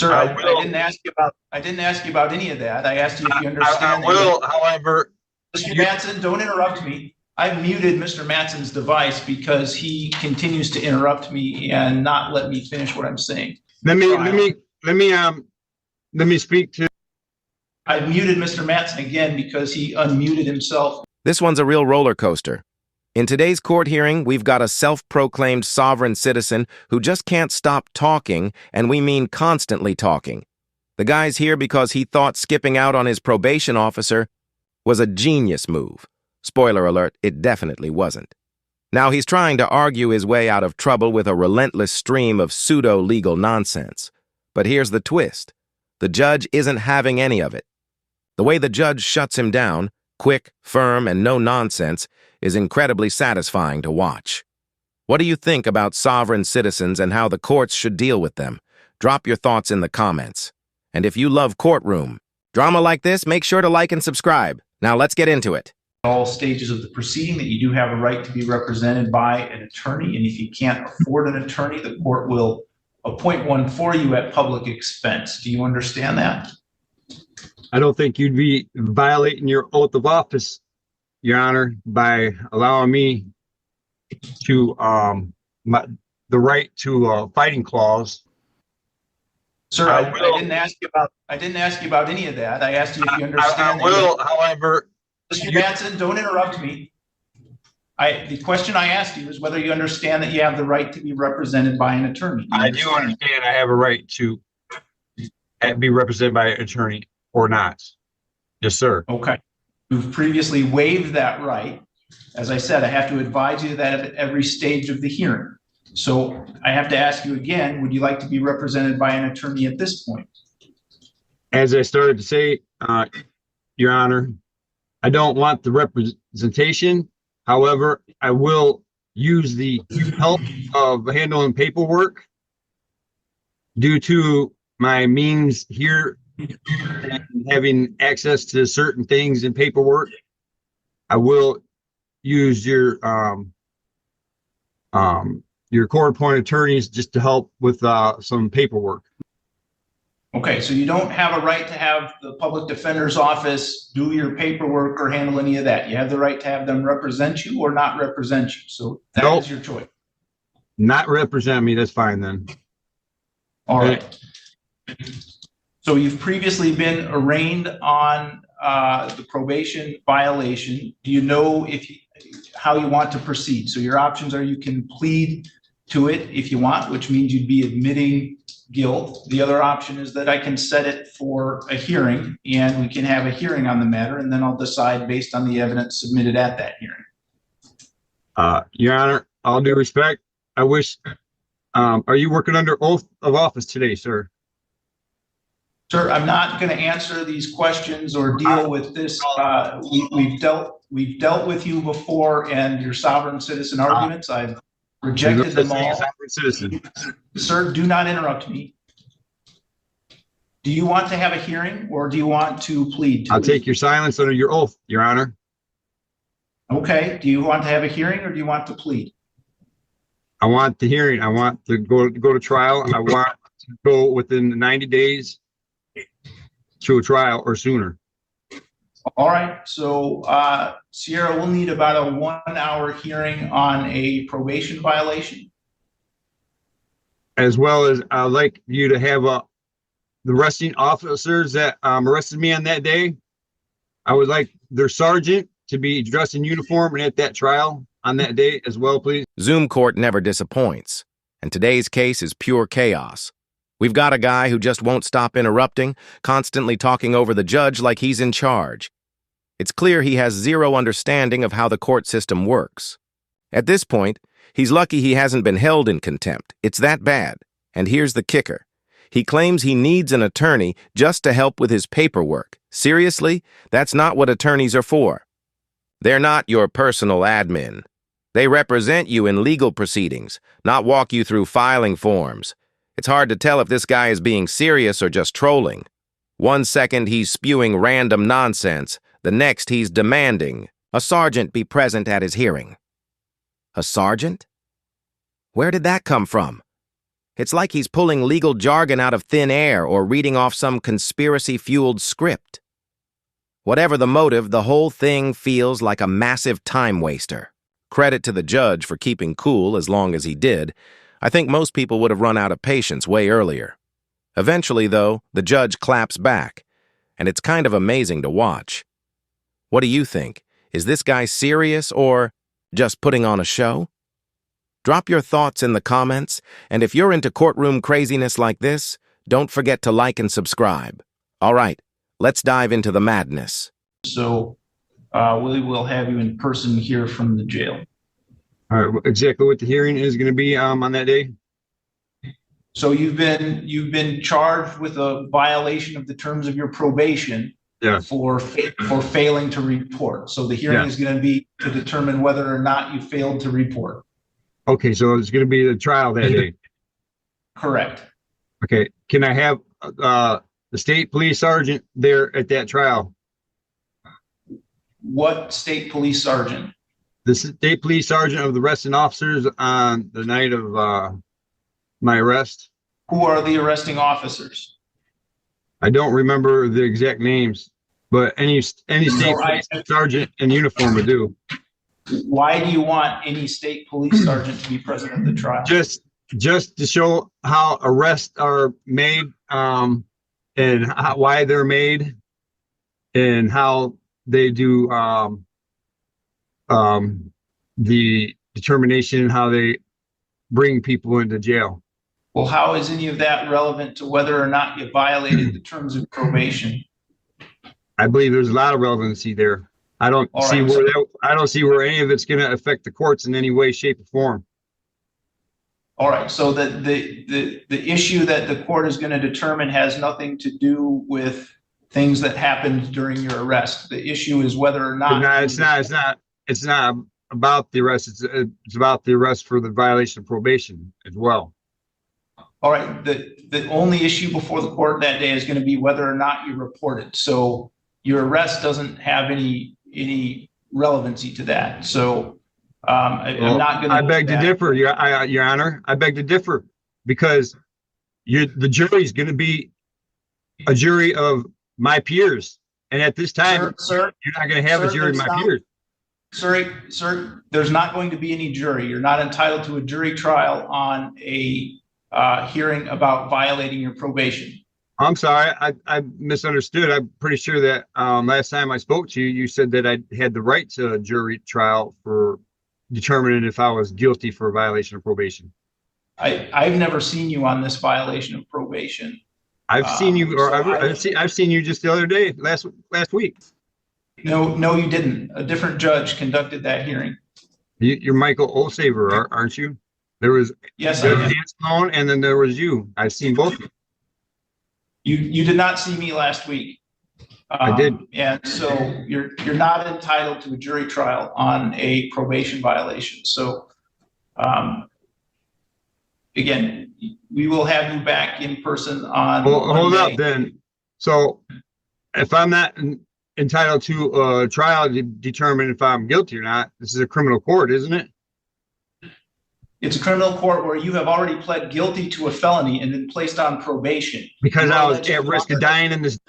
Sir, I I will. didn't ask you about any of that. I asked you if you I understand that. will, however, Mr. you, Matson, don't interrupt me. I've muted Mr. Matson's device because he continues to interrupt me and not let me finish what I'm saying. let me speak to. I've muted Mr. Matson again because he unmuted himself. This one's a real roller coaster. In today's court hearing, we've got a self-proclaimed sovereign citizen who just can't stop talking, and we mean constantly talking. The guy's here because he thought skipping out on his probation officer was a genius move. Spoiler alert, it definitely wasn't. Now he's trying to argue his way out of trouble with a relentless stream of pseudo-legal nonsense. But here's the twist. The judge isn't having any of it. The way the judge shuts him down, quick, firm, and no nonsense, is incredibly satisfying to watch. What do you think about sovereign citizens and how the courts should deal with them? Drop your thoughts in the comments. And if you love Courtroom drama like this, make sure to like and subscribe. Now let's get into it. All stages of the proceeding that you do have a right to be represented by an attorney, and if you can't afford an attorney, the court will appoint one for you at public expense. Do you understand that? I don't think you'd be violating your oath of office, Your Honor, by allowing me to the right to a fighting clause. Sir, I didn't ask you about any of that. I asked you if you understand. I will, however, Mr. Matson, don't interrupt me. The question I asked you is whether you understand that you have the right to be represented by an attorney. I do understand I have a right to be represented by an attorney or not. Yes, sir. Okay. You've previously waived that right. As I said, I have to advise you that at every stage of the hearing. So I have to ask you again, would you like to be represented by an attorney at this point? As I started to say, Your Honor, I don't want the representation. However, I will use the help of handling paperwork due to my means here and having access to certain things in paperwork. I will use your court-appointed attorneys just to help with some paperwork. Okay, so you don't have a right to have the public defender's office do your paperwork or handle any of that. You have the right to have them represent you or not represent you. So that is your choice. Not represent me, that's fine then. All right. So you've previously been arraigned on the probation violation. Do you know how you want to proceed? So your options are you can plead to it if you want, which means you'd be admitting guilt. The other option is that I can set it for a hearing and we can have a hearing on the matter, and then I'll decide based on the evidence submitted at that hearing. Your Honor, all due respect, I wish, are you working under oath of office today, sir? Sir, I'm not going to answer these questions or deal with this. We've dealt with you before and your sovereign citizen arguments. I've rejected them all. Citizen. Sir, do not interrupt me. Do you want to have a hearing or do you want to plead to I'll take your silence under your oath, Your Honor. Okay. Do you want to have a hearing or do you want to plead? I want the hearing. I want to go to trial. I want to go within the 90 days to a trial or sooner. All right. So Sierra will need about a 1-hour hearing on a probation violation. As well as I'd like you to have the arresting officers that arrested me on that day. I would like their sergeant to be dressed in uniform and at that trial on that day as well, please. Zoom court never disappoints, and today's case is pure chaos. We've got a guy who just won't stop interrupting, constantly talking over the judge like he's in charge. It's clear he has zero understanding of how the court system works. At this point, he's lucky he hasn't been held in contempt. It's that bad. And here's the kicker. He claims he needs an attorney just to help with his paperwork. Seriously? That's not what attorneys are for. They're not your personal admin. They represent you in legal proceedings, not walk you through filing forms. It's hard to tell if this guy is being serious or just trolling. 1 second he's spewing random nonsense, the next he's demanding a sergeant be present at his hearing. A sergeant? Where did that come from? It's like he's pulling legal jargon out of thin air or reading off some conspiracy-fueled script. Whatever the motive, the whole thing feels like a massive time waster. Credit to the judge for keeping cool as long as he did. I think most people would have run out of patience way earlier. Eventually, though, the judge claps back, and it's kind of amazing to watch. What do you think? Is this guy serious or just putting on a show? Drop your thoughts in the comments, and if you're into courtroom craziness like this, don't forget to like and subscribe. All right, let's dive into the madness. So we will have you in person here from the jail. All right, exactly what the hearing is going to be on that day? So you've been charged with a violation of the terms of your probation. Yeah. For failing to report. So the hearing is going to be to determine whether or not you failed to report. Okay, so it's going to be the trial that day. Correct. Okay, can I have the state police sergeant there at that trial? What state police sergeant? The state police sergeant of the arresting officers on the night of my arrest. Who are the arresting officers? I don't remember the exact names, but any state police sergeant in uniform would do. Why do you want any state police sergeant to be present at the trial? Just to show how arrests are made, and why they're made, and how they do the determination, how they bring people into jail. Well, how is any of that relevant to whether or not you violated the terms of probation? I believe there's a lot of relevancy there. I don't see where any of it's going to affect the courts in any way, shape, or form. All right. So the issue that the court is going to determine has nothing to do with things that happened during your arrest. The issue is whether or not. It's not about the arrest. It's about the arrest for the violation of probation as well. All right. The only issue before the court that day is going to be whether or not you reported. So your arrest doesn't have any relevancy to that. So I'm not going to. I beg to differ, Your Honor. I beg to differ because the jury is going to be a jury of my peers, and at this time, sir, you're not going to have a jury of my peers. Sir, there's not going to be any jury. You're not entitled to a jury trial on a hearing about violating your probation. I'm sorry, I misunderstood. I'm pretty sure that last time I spoke to you, you said that I had the right to a jury trial for determining if I was guilty for a violation of probation. I've never seen you on this violation of probation. I've seen you, or I've seen you just the other day, last week. No, you didn't. A different judge conducted that hearing. You're Michael Olsaver, aren't you? There was yes, Dan Sloan, and then there was you. I've seen both. You did not see me last week. I did. And so you're not entitled to a jury trial on a probation violation. So again, we will have you back in person on. Well, hold up then. So if I'm not entitled to a trial to determine if I'm guilty or not, this is a criminal court, isn't it? It's a criminal court where you have already pled guilty to a felony and been placed on probation. Because I was at risk of dying in this.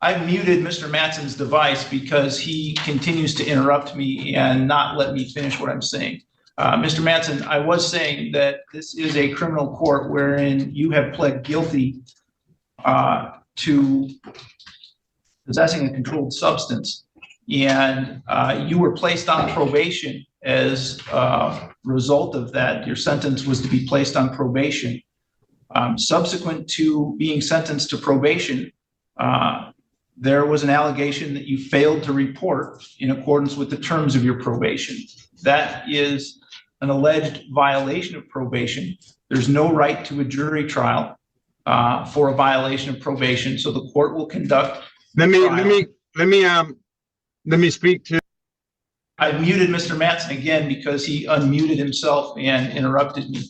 I've muted Mr. Matson's device because he continues to interrupt me and not let me finish what I'm saying. Mr. Matson, I was saying that this is a criminal court wherein you have pled guilty to possessing a controlled substance, and you were placed on probation. As a result of that, your sentence was to be placed on probation. Subsequent to being sentenced to probation, there was an allegation that you failed to report in accordance with the terms of your probation. That is an alleged violation of probation. There's no right to a jury trial for a violation of probation. So the court will conduct. Let me speak to. I've muted Mr. Matson again because he unmuted himself and interrupted me.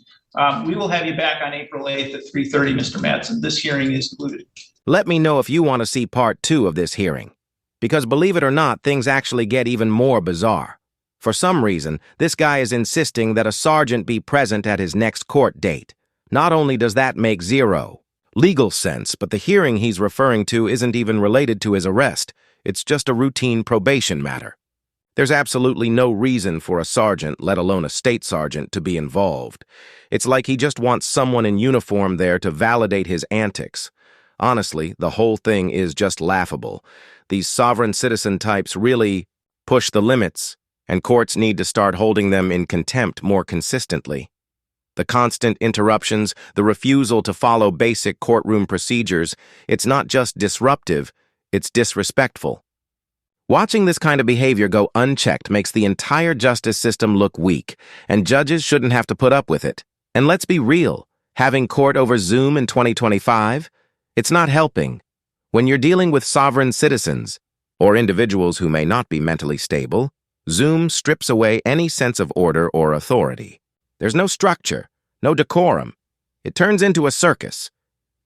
We will have you back on April 8th at 3:30, Mr. Matson. This hearing is concluded. Let me know if you want to see part 2 of this hearing, because believe it or not, things actually get even more bizarre. For some reason, this guy is insisting that a sergeant be present at his next court date. Not only does that make zero legal sense, but the hearing he's referring to isn't even related to his arrest. It's just a routine probation matter. There's absolutely no reason for a sergeant, let alone a state sergeant, to be involved. It's like he just wants someone in uniform there to validate his antics. Honestly, the whole thing is just laughable. These sovereign citizen types really push the limits, and courts need to start holding them in contempt more consistently. The constant interruptions, the refusal to follow basic courtroom procedures, it's not just disruptive, it's disrespectful. Watching this kind of behavior go unchecked makes the entire justice system look weak, and judges shouldn't have to put up with it. And let's be real, having court over Zoom in 2025, it's not helping. When you're dealing with sovereign citizens, or individuals who may not be mentally stable, Zoom strips away any sense of order or authority. There's no structure, no decorum. It turns into a circus.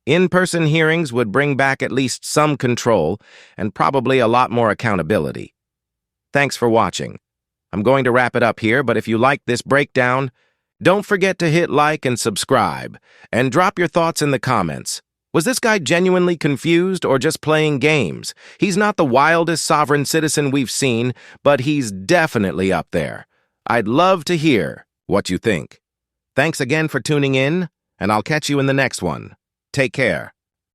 In-person hearings would bring back at least some control and probably a lot more accountability. Thanks for watching. I'm going to wrap it up here, but if you liked this breakdown, don't forget to hit like and subscribe, and drop your thoughts in the comments. Was this guy genuinely confused or just playing games? He's not the wildest sovereign citizen we've seen, but he's definitely up there. I'd love to hear what you think. Thanks again for tuning in, and I'll catch you in the next one. Take care.